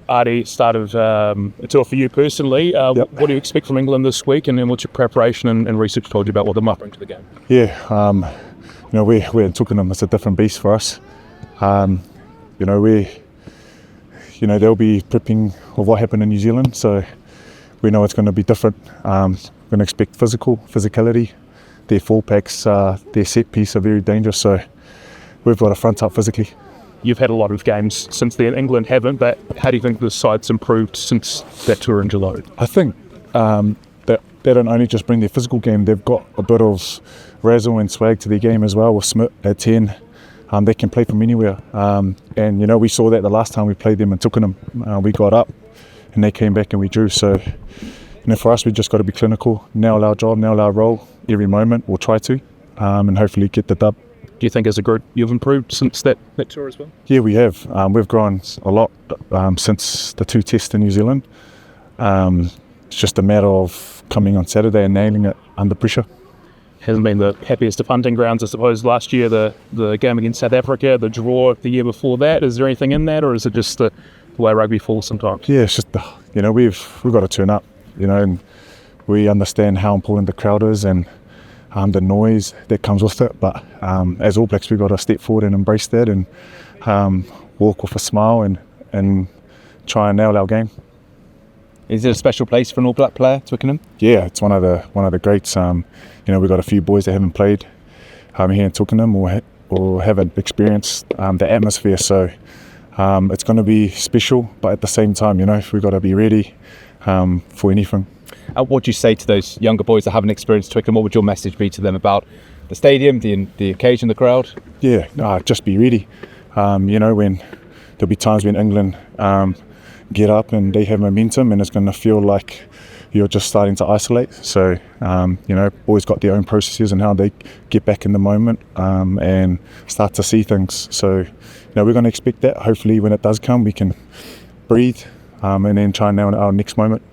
Ardie, start of a tour for you personally. Yep. What do you expect from England this week, and then what's your preparation and research told you about what they might bring to the game? Yeah, we're in Twickenham. It's a different beast for us. They'll be prepping of what happened in New Zealand, so we know it's going to be different. We're going to expect physicality. Their full packs, their set piece are very dangerous, so we've got to front up physically. You've had a lot of games since then. England haven't, but how do you think the side's improved since that tour in July? I think that they don't only just bring their physical game, they've got a bit of razzle and swag to their game as well with Smith at 10. They can play from anywhere. And we saw that the last time we played them in Twickenham. We got up and they came back and we drew. So for us, we just got to be clinical, nail our job, nail our role every moment. We'll try to and hopefully get the dub. Do you think as a group you've improved since that tour as well? Yeah, we have. We've grown a lot since the 2 tests in New Zealand. It's just a matter of coming on Saturday and nailing it under pressure. Hasn't been the happiest of hunting grounds, I suppose. Last year, the game against South Africa, the draw the year before that. Is there anything in that, or is it just the way rugby falls sometimes? Yeah, it's just we've got to turn up, and we understand how important the crowd is and the noise that comes with it. But as All Blacks, we've got to step forward and embrace that and walk with a smile and try and nail our game. Is it a special place for an All Black player, Twickenham? Yeah, it's one of the greats. We've got a few boys that haven't played here in Twickenham or haven't experienced the atmosphere. So it's going to be special, but at the same time, we've got to be ready for anything. What do you say to those younger boys that haven't experienced Twickenham? What would your message be to them about the stadium, the occasion, the crowd? Yeah, just be ready. When there'll be times when England get up and they have momentum, and it's going to feel like you're just starting to isolate. So, boys got their own processes and how they get back in the moment and start to see things. So, we're going to expect that. Hopefully, when it does come, we can breathe and then try and nail our next moment.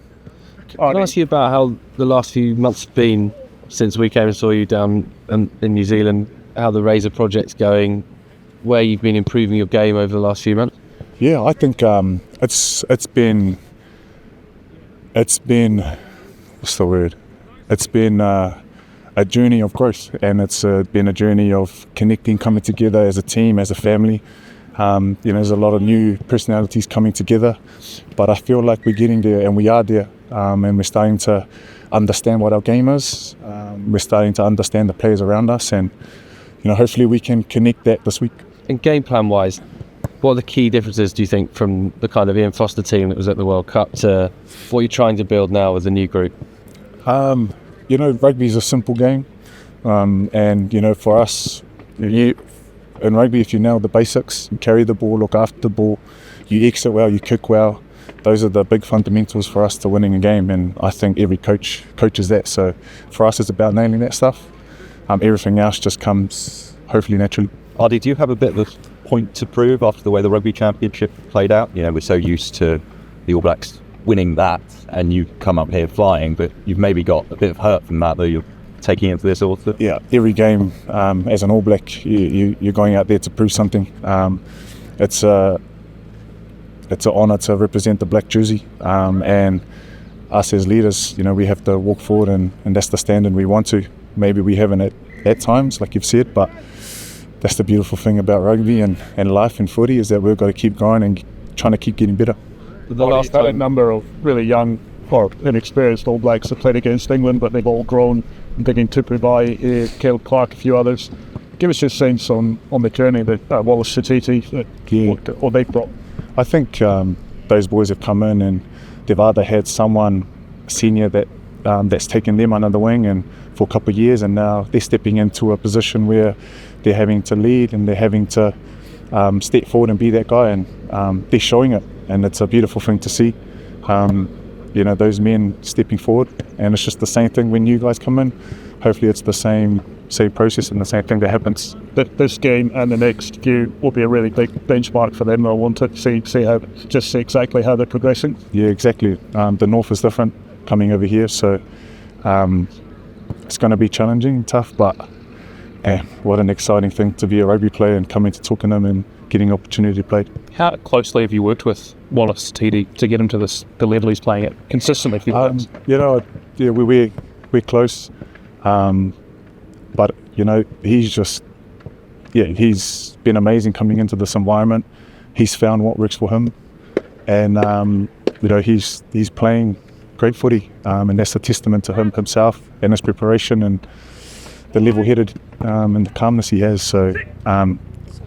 Can I ask you about how the last few months have been since we came and saw you down in New Zealand, how the Razor project's going, where you've been improving your game over the last few months? Yeah, I think it's been what's the word? It's been a journey of growth, and it's been a journey of connecting, coming together as a team, as a family. There's a lot of new personalities coming together, but I feel like we're getting there, and we are there, and we're starting to understand what our game is. We're starting to understand the players around us, and hopefully we can connect that this week. And game plan wise, what are the key differences, do you think, from the kind of Ian Foster team that was at the World Cup to what you're trying to build now with the new group? Rugby is a simple game, and for us, in rugby, if you nail the basics, you carry the ball, look after the ball, you exit well, you kick well, those are the big fundamentals for us to winning a game, and I think every coach coaches that. So for us, it's about nailing that stuff. Everything else just comes hopefully naturally. Ardie, do you have a bit of a point to prove after the way the Rugby Championship played out? We're so used to the All Blacks winning that, and you come up here flying, but you've maybe got a bit of hurt from that, though you're taking it for this author. Yeah, every game as an All Black, you're going out there to prove something. It's an honour to represent the black jersey, and us as leaders, we have to walk forward, and that's the standard we want to. Maybe we haven't at times, like you've said, but that's the beautiful thing about rugby and life and footy, is that we've got to keep going and trying to keep getting better. The last time, a number of really young or inexperienced All Blacks have played against England, but they've all grown. I'm thinking Tupubai, Caleb Clark, a few others. Give us your sense on the journey that Wallace Satiti, what they've brought. I think those boys have come in and they've either had someone senior that's taken them under the wing and for a couple of years, and now they're stepping into a position where they're having to lead and they're having to step forward and be that guy, and they're showing it, and it's a beautiful thing to see. Those men stepping forward, and it's just the same thing when you guys come in. Hopefully it's the same process and the same thing that happens. This game and the next few will be a really big benchmark for them. I want to see exactly how they're progressing. Yeah, exactly. The North is different coming over here, so it's going to be challenging, tough, but what an exciting thing to be a rugby player and coming to Twickenham and getting opportunity to play. How closely have you worked with Wallace TD to get him to the level he's playing at consistently for you guys? We're close, but he's been amazing coming into this environment. He's found what works for him, and he's playing great footy, and that's a testament to himself and his preparation and the level-headed and the calmness he has. So,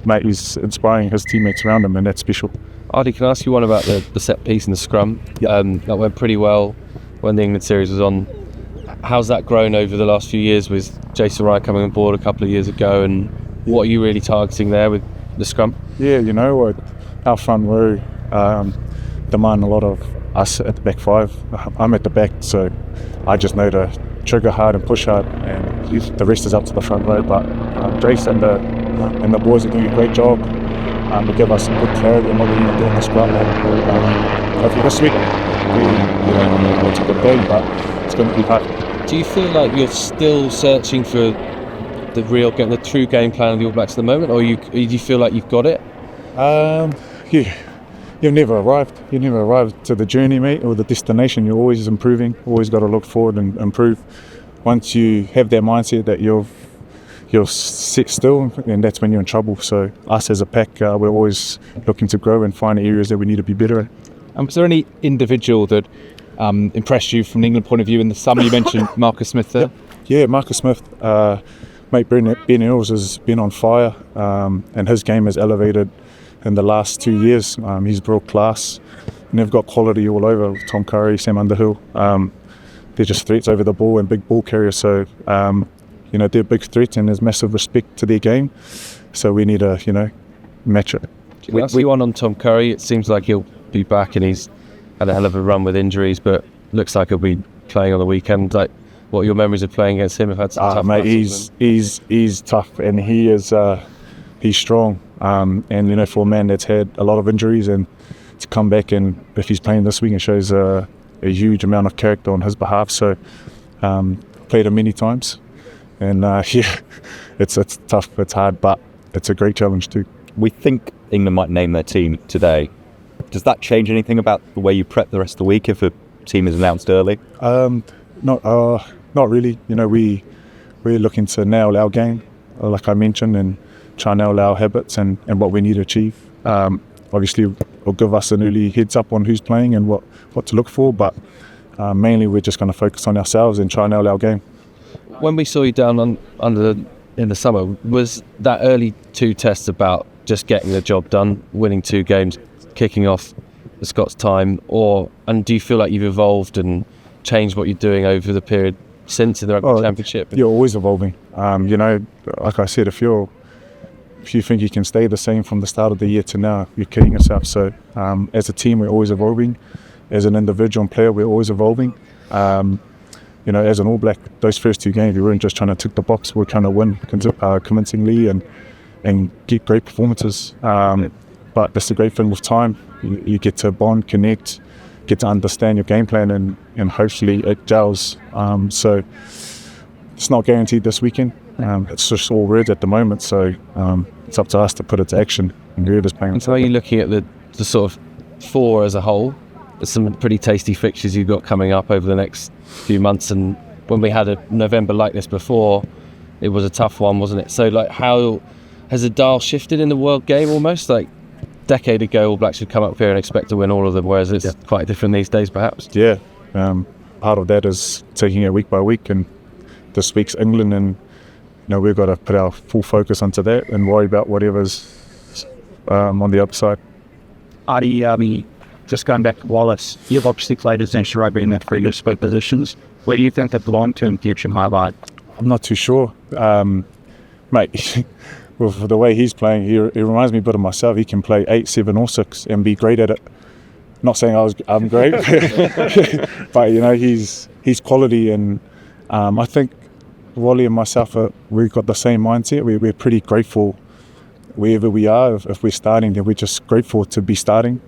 mate, he's inspiring his teammates around him, and that's special. Ardie, can I ask you one about the set piece and the scrum? Yep. That went pretty well when the England series was on. How's that grown over the last few years with Jason Wright coming on board a couple of years ago, and what are you really targeting there with the scrum? Yeah, our front row demand a lot of us at the back five. I'm at the back, so I just know to trigger hard and push hard, and the rest is up to the front row. But Jason and the boys are doing a great job to give us some good clarity on what we need to do in the scrum. Hopefully this week it's a good day, but it's going to be hard. Do you feel like you're still searching for the true game plan of the All Blacks at the moment, or do you feel like you've got it? You've never arrived. You never arrived to the journey, mate, or the destination. You're always improving. Always got to look forward and improve. Once you have that mindset that you're set still, and that's when you're in trouble. So us as a pack, we're always looking to grow and find areas that we need to be better at. And was there any individual that impressed you from an England point of view in the summer? You mentioned Marcus Smith there. Yeah, Marcus Smith. Mate, Ben Earls has been on fire, and his game has elevated in the last 2 years. He's brought class, and they've got quality all over. Tom Curry, Sam Underhill. They're just threats over the ball and big ball carriers. So, they're big threats, and there's massive respect to their game. So we need to, match it. We won on Tom Curry. It seems like he'll be back, and he's had a hell of a run with injuries, but looks like he'll be playing on the weekend. Like, what are your memories of playing against him? Have had some tough mate, battles. he's tough, and he's strong. And for a man that's had a lot of injuries, and to come back, and if he's playing this week, it shows a huge amount of character on his behalf. So played him many times, and it's tough, it's hard, but it's a great challenge too. We think England might name their team today. Does that change anything about the way you prep the rest of the week if a team is announced early? Not really. We're looking to nail our game, like I mentioned, and try and nail our habits and what we need to achieve. Obviously, it'll give us an early heads up on who's playing and what to look for, but mainly we're just going to focus on ourselves and try and nail our game. When we saw you down in the summer, was that early 2 tests about just getting the job done, winning 2 games, kicking off the Scots time, and do you feel like you've evolved and changed what you're doing over the period since in the Rugby Championship? You're always evolving. Like I said, if you think you can stay the same from the start of the year to now, you're kidding yourself. So as a team, we're always evolving. As an individual and player, we're always evolving. As an All Black, those first 2 games, we weren't just trying to tick the box. We were trying to win convincingly and get great performances. But that's the great thing with time. You get to bond, connect, get to understand your game plan, and hopefully it gels. So it's not guaranteed this weekend. It's just all words at the moment. So it's up to us to put it to action, and whoever's playing. And so are you looking at the sort of 4 as a whole? There's some pretty tasty fixtures you've got coming up over the next few months, and when we had a November like this before, it was a tough one, wasn't it? So how has the dial shifted in the world game almost? Like a decade ago, All Blacks should come up here and expect to win all of them, whereas it's quite different these days perhaps. Yeah, part of that is taking it week by week, and this week's England, and we've got to put our full focus onto that and worry about whatever's on the other side. Ardie, just going back to Wallace, you've obviously played essential rugby in that previous split positions. Where do you think that the long-term future might lie? I'm not too sure. Mate, with the way he's playing, he reminds me a bit of myself. He can play 8, 7 or 6 and be great at it. Not saying I'm great, but he's quality, and I think Wally and myself, we've got the same mindset. We're pretty grateful wherever we are. If we're starting, then we're just grateful to be starting.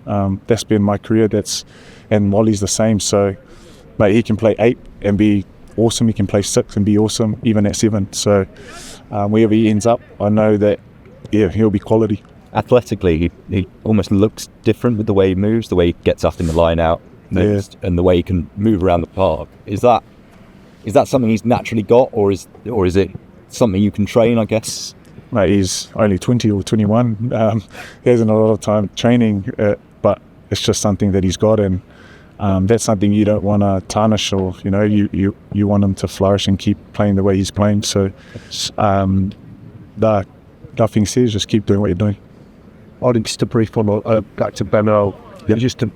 That's been my career. And Wally's the same. So, mate, he can play 8 and be awesome. He can play 6 and be awesome, even at 7. So, wherever he ends up, I know that he'll be quality. athletically, he almost looks different with the way he moves, the way he gets up in the line out, and the way he can move around the park. Is that something he's naturally got, or is it something you can train, I guess? Mate, he's only 20 or 21. He hasn't a lot of time training, but it's just something that he's got, and that's something you don't want to tarnish, or you want him to flourish and keep playing the way he's playing. So nothing says, just keep doing what you're doing. Ardie, just a brief one back to Benno. Just to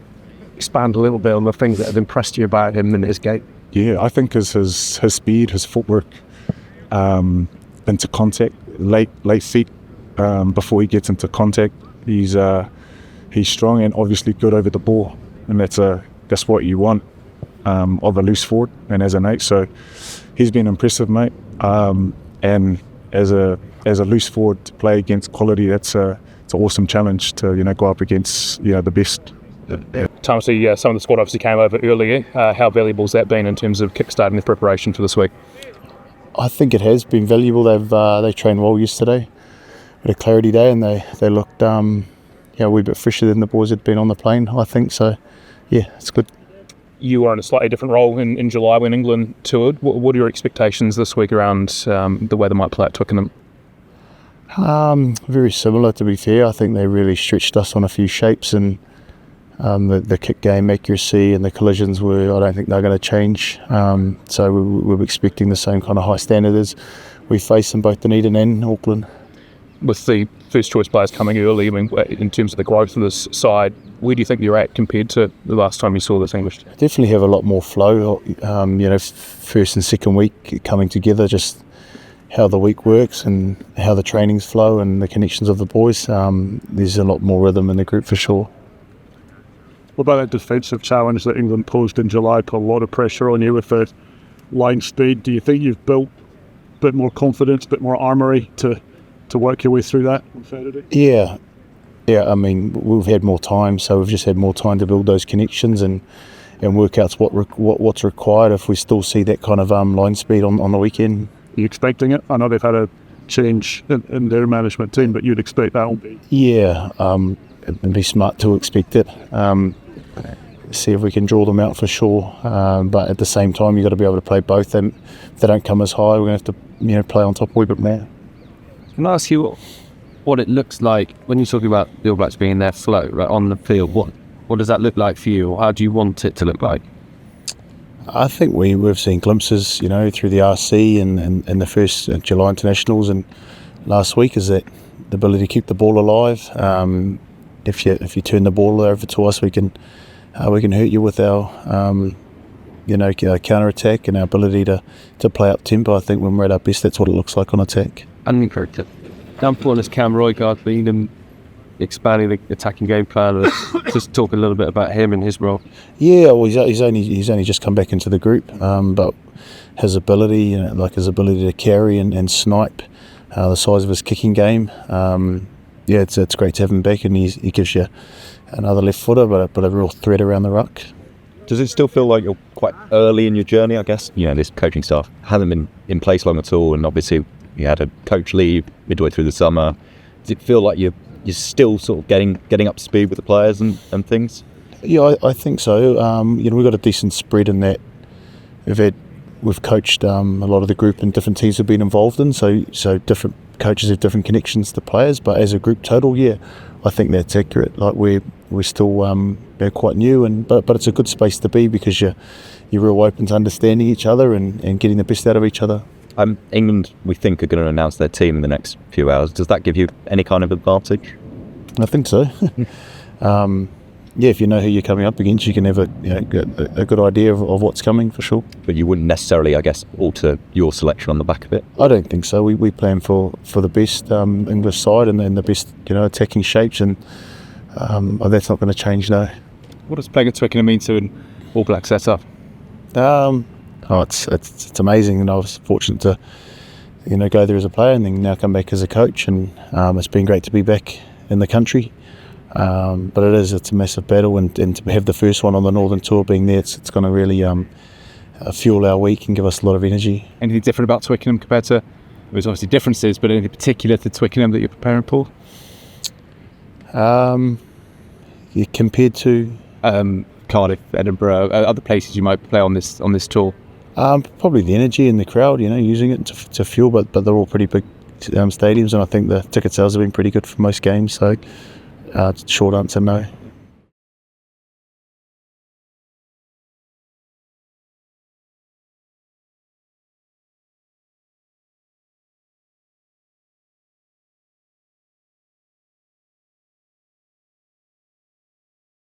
expand a little bit on the things that have impressed you about him and his game. Yeah, I think is his speed, his footwork, into contact, late feet before he gets into contact. He's strong and obviously good over the ball, and that's what you want of a loose forward and as an 8. So he's been impressive, mate. And as a loose forward to play against quality, it's an awesome challenge to go up against the best. Tamati, some of the squad obviously came over earlier. How valuable has that been in terms of kickstarting the preparation for this week? I think it has been valuable. They trained well yesterday, had a clarity day, and they looked a wee bit fresher than the boys had been on the plane, I think. So yeah, it's good. You were in a slightly different role in July when England toured. What are your expectations this week around the way they might play at Twickenham? Very similar, to be fair. I think they really stretched us on a few shapes, and the kick game accuracy and the collisions I don't think they're going to change. So we're expecting the same kind of high standard as we face in both Dunedin and Auckland. With the first choice players coming early, I mean, in terms of the growth of this side, where do you think you're at compared to the last time you saw this English? Definitely have a lot more flow. First and second week coming together, just how the week works and how the trainings flow and the connections of the boys. There's a lot more rhythm in the group for sure. What about that defensive challenge that England posed in July? Put a lot of pressure on you with the line speed. Do you think you've built a bit more confidence, a bit more armoury to work your way through that on Saturday? Yeah. I mean, we've had more time, so we've just had more time to build those connections and work out what's required if we still see that kind of line speed on the weekend. Are you expecting it? I know they've had a change in their management team, but you'd expect that will be. Yeah, it'd be smart to expect it. See if we can draw them out for sure. But at the same time, you've got to be able to play both. And if they don't come as high, we're going to have to play on top a wee bit more. Can I ask you what it looks like when you're talking about the All Blacks being their flow right on the field? What does that look like for you, or how do you want it to look like? I think we've seen glimpses, through the RC and the first July internationals and last week, is that the ability to keep the ball alive. If you turn the ball over to us, we can hurt you with our counter attack and our ability to play up tempo. I think when we're at our best, that's what it looks like on attack. Unincorrected. Down for this Cam Roygaard being him expanding the attacking game plan. Just talk a little bit about him and his role. Yeah, well, he's only just come back into the group, but his ability, his ability to carry and snipe, the size of his kicking game. It's great to have him back, and he gives you another left footer, but a real threat around the ruck. Does it still feel like you're quite early in your journey? I guess this coaching staff hasn't been in place long at all, and obviously you had a coach leave midway through the summer. Does it feel like you're still sort of getting up to speed with the players and things? Yeah, I think so. We've got a decent spread in that. We've coached a lot of the group and different teams have been involved in, so different coaches have different connections to players. But as a group total, I think that's accurate. Like we're still quite new, but it's a good space to be because you're real open to understanding each other and getting the best out of each other. England, we think, are going to announce their team in the next few hours. Does that give you any kind of advantage? I think so. If you know who you're coming up against, you can have a good idea of what's coming for sure. But you wouldn't necessarily, I guess, alter your selection on the back of it? I don't think so. We plan for the best English side and the best attacking shapes, and that's not going to change now. What does playing at Twickenham mean to an All Black setup? It's amazing, and I was fortunate to go there as a player and then now come back as a coach, and it's been great to be back in the country. But it's a massive battle, and to have the first one on the Northern Tour being there, it's going to really fuel our week and give us a lot of energy. Anything different about Twickenham compared to, there's obviously differences, but anything particular to Twickenham that you're preparing for? Yeah, compared to Cardiff, Edinburgh, other places you might play on this tour? probably the energy in the crowd, using it to fuel, but they're all pretty big stadiums, and I think the ticket sales have been pretty good for most games, so short answer, no.